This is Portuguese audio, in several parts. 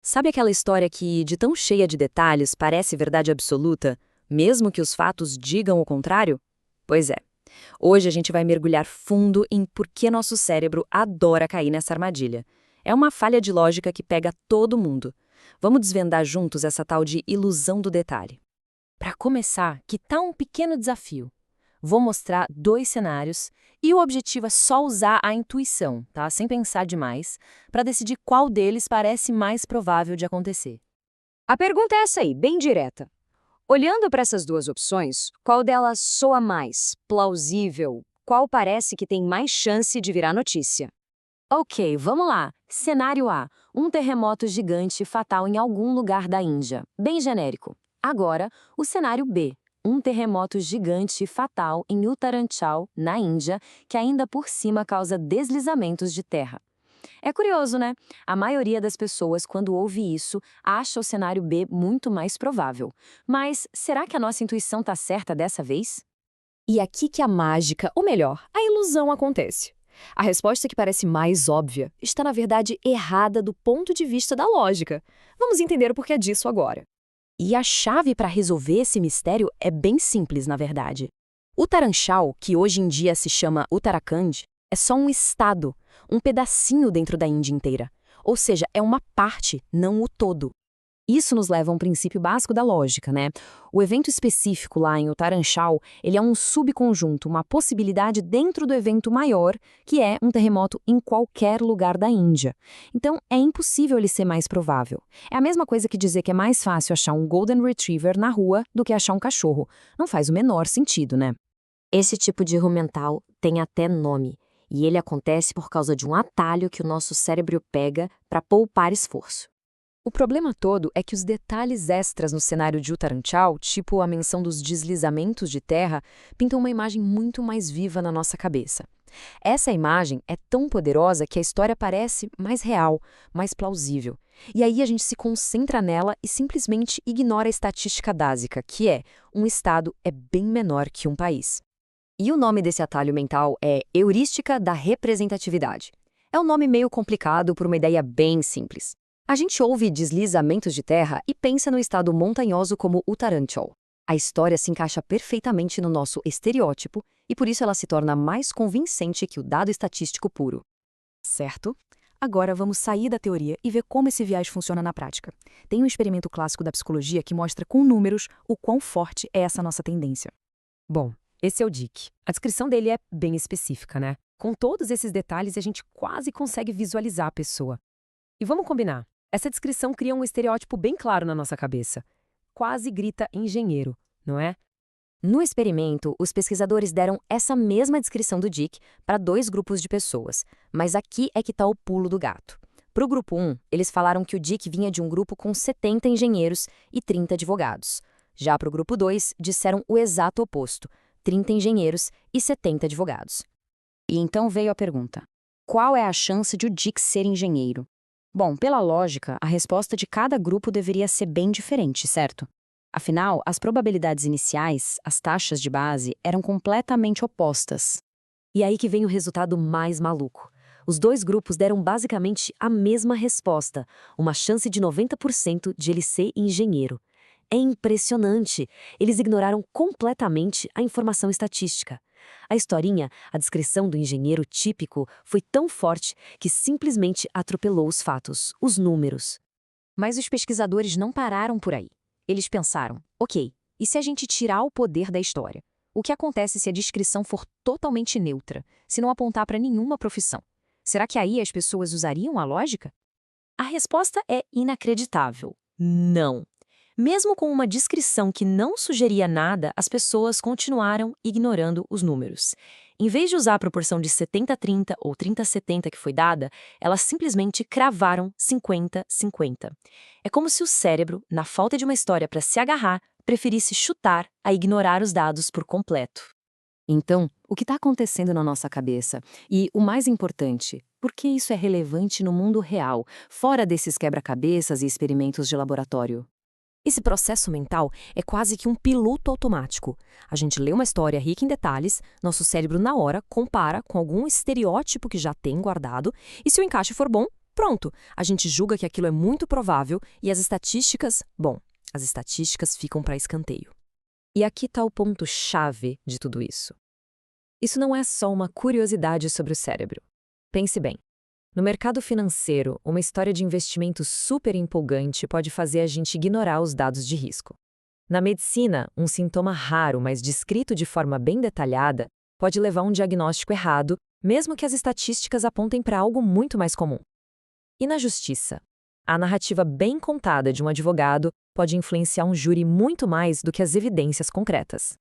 Sabe aquela história que, de tão cheia de detalhes, parece verdade absoluta, mesmo que os fatos digam o contrário? Pois é. Hoje a gente vai mergulhar fundo em por que nosso cérebro adora cair nessa armadilha. É uma falha de lógica que pega todo mundo. Vamos desvendar juntos essa tal de ilusão do detalhe. Para começar, que tal um pequeno desafio? Vou mostrar dois cenários e o objetivo é só usar a intuição, tá? Sem pensar demais, para decidir qual deles parece mais provável de acontecer. A pergunta é essa aí, bem direta. Olhando para essas duas opções, qual delas soa mais plausível? Qual parece que tem mais chance de virar notícia? Ok, vamos lá. Cenário A: um terremoto gigante fatal em algum lugar da Índia. Bem genérico. Agora, o cenário B: um terremoto gigante fatal em Uttaranchal, na Índia, que ainda por cima causa deslizamentos de terra. É curioso, né? A maioria das pessoas, quando ouve isso, acha o cenário B muito mais provável. Mas será que a nossa intuição está certa dessa vez? E aqui que a mágica, ou melhor, a ilusão acontece. A resposta que parece mais óbvia está, na verdade, errada do ponto de vista da lógica. Vamos entender o porquê disso agora. E a chave para resolver esse mistério é bem simples, na verdade. Uttaranchal, que hoje em dia se chama Uttarakhand, é só um estado, um pedacinho dentro da Índia inteira. Ou seja, é uma parte, não o todo. Isso nos leva a um princípio básico da lógica, né? O evento específico lá em Uttaranchal, ele é um subconjunto, uma possibilidade dentro do evento maior, que é um terremoto em qualquer lugar da Índia. Então, é impossível ele ser mais provável. É a mesma coisa que dizer que é mais fácil achar um Golden Retriever na rua do que achar um cachorro. Não faz o menor sentido, né? Esse tipo de erro mental tem até nome, e ele acontece por causa de um atalho que o nosso cérebro pega para poupar esforço. O problema todo é que os detalhes extras no cenário de Uttaranchal, tipo a menção dos deslizamentos de terra, pintam uma imagem muito mais viva na nossa cabeça. Essa imagem é tão poderosa que a história parece mais real, mais plausível. E aí a gente se concentra nela e simplesmente ignora a estatística básica, que é: um estado é bem menor que um país. E o nome desse atalho mental é heurística da representatividade. É um nome meio complicado por uma ideia bem simples. A gente ouve deslizamentos de terra e pensa no estado montanhoso como Uttaranchal. A história se encaixa perfeitamente no nosso estereótipo e por isso ela se torna mais convincente que o dado estatístico puro. Certo? Agora vamos sair da teoria e ver como esse viés funciona na prática. Tem um experimento clássico da psicologia que mostra com números o quão forte é essa nossa tendência. Bom, esse é o Dick. A descrição dele é bem específica, né? Com todos esses detalhes, a gente quase consegue visualizar a pessoa. E vamos combinar. Essa descrição cria um estereótipo bem claro na nossa cabeça. Quase grita engenheiro, não é? No experimento, os pesquisadores deram essa mesma descrição do Dick para dois grupos de pessoas, mas aqui é que está o pulo do gato. Para o grupo 1, eles falaram que o Dick vinha de um grupo com 70 engenheiros e 30 advogados. Já para o grupo 2, disseram o exato oposto: 30 engenheiros e 70 advogados. E então veio a pergunta: qual é a chance de o Dick ser engenheiro? Bom, pela lógica, a resposta de cada grupo deveria ser bem diferente, certo? Afinal, as probabilidades iniciais, as taxas de base, eram completamente opostas. E aí que vem o resultado mais maluco. Os dois grupos deram basicamente a mesma resposta, uma chance de 90% de ele ser engenheiro. É impressionante! Eles ignoraram completamente a informação estatística. A historinha, a descrição do engenheiro típico, foi tão forte que simplesmente atropelou os fatos, os números. Mas os pesquisadores não pararam por aí. Eles pensaram: ok, e se a gente tirar o poder da história? O que acontece se a descrição for totalmente neutra, se não apontar para nenhuma profissão? Será que aí as pessoas usariam a lógica? A resposta é inacreditável. Não. Mesmo com uma descrição que não sugeria nada, as pessoas continuaram ignorando os números. Em vez de usar a proporção de 70-30 ou 30-70 que foi dada, elas simplesmente cravaram 50-50. É como se o cérebro, na falta de uma história para se agarrar, preferisse chutar a ignorar os dados por completo. Então, o que está acontecendo na nossa cabeça? E, o mais importante, por que isso é relevante no mundo real, fora desses quebra-cabeças e experimentos de laboratório? Esse processo mental é quase que um piloto automático. A gente lê uma história rica em detalhes, nosso cérebro na hora compara com algum estereótipo que já tem guardado, e se o encaixe for bom, Pronto, a gente julga que aquilo é muito provável e as estatísticas ficam para escanteio. E aqui está o ponto-chave de tudo isso. Isso não é só uma curiosidade sobre o cérebro. Pense bem. No mercado financeiro, uma história de investimento super empolgante pode fazer a gente ignorar os dados de risco. Na medicina, um sintoma raro, mas descrito de forma bem detalhada, pode levar a um diagnóstico errado, mesmo que as estatísticas apontem para algo muito mais comum. E na justiça? A narrativa bem contada de um advogado pode influenciar um júri muito mais do que as evidências concretas.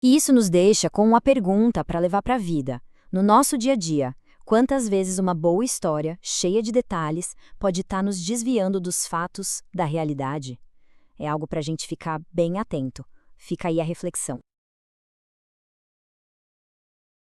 E isso nos deixa com uma pergunta para levar para a vida. No nosso dia a dia, quantas vezes uma boa história, cheia de detalhes, pode estar nos desviando dos fatos da realidade? É algo para a gente ficar bem atento. Fica aí a reflexão.